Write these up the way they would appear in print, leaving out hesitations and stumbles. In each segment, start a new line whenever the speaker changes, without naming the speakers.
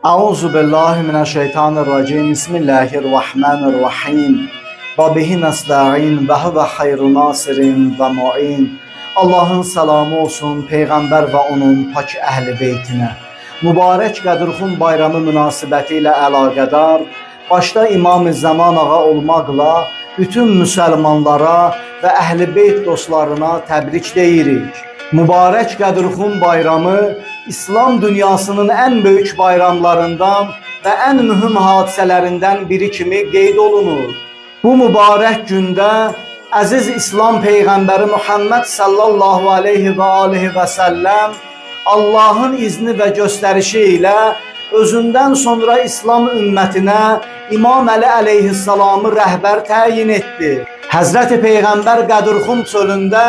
Euzu billahi mineşşeytanirracim. Bismillahirrahmanirrahim. Ve bihi nesta'in ve huve hayrun nasirin ve mu'in. Allah'ın salamı olsun Peygamber ve onun pak ehli beytine. Mübarek Qədirxan bayramı münasibətilə əlaqədar başta İmam-ı Zaman ağa olmaqla bütün müsəlmanlara və əhl-i beyt dostlarına təbrik deyirik. Mübarək Qədirxan bayramı İslam dünyasının en büyük bayramlarından ve en mühüm hadisələrindən biri kimi qeyd olunur. Bu mübarək gündə əziz İslam Peyğəmbəri Muhammed sallallahu aleyhi ve aleyhi ve sellem Allah'ın izni ve göstərişi ilə özündən sonra İslam ümmətinə İmam Əli aleyhissalamı rəhbər təyin etdi. Həzrəti Peyğəmbər Qədirxan çölündə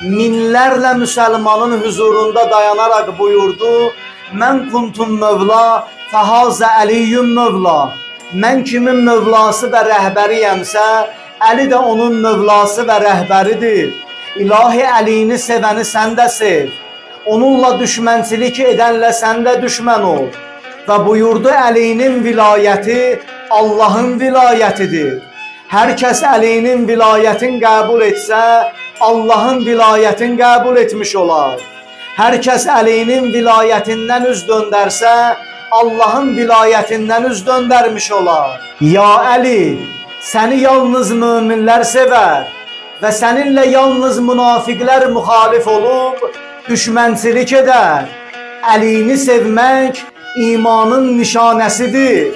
minlərlə müsəlmanın huzurunda dayanaraq buyurdu: "Mən kuntum mövla, fəhazə Əliyyün mövla." Mən kimin mövlası və rəhbəriyəmsə, Əli də onun mövlası və rəhbəridir. İlahi Əlini sevəni sən də sev. Onunla düşmənçilik edənlə sən də düşmən ol. Və buyurdu, Əlinin vilayəti Allahın vilayətidir. Hər kəs Əlinin vilayətin qəbul etsə, Allah'ın vilayetini qəbul etmiş olar. Hər kəs Əlinin vilayetindən üz döndərsə, Allah'ın vilayetindən üz döndərmiş olar. Ya Əli, səni yalnız müminlər sevər və səninlə yalnız münafiqlər müxalif olub, düşmənçilik edər. Əlini sevmək imanın nişanəsidir.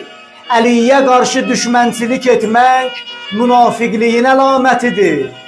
Əliyə qarşı düşmənçilik etmək münafiqliyin əlamətidir.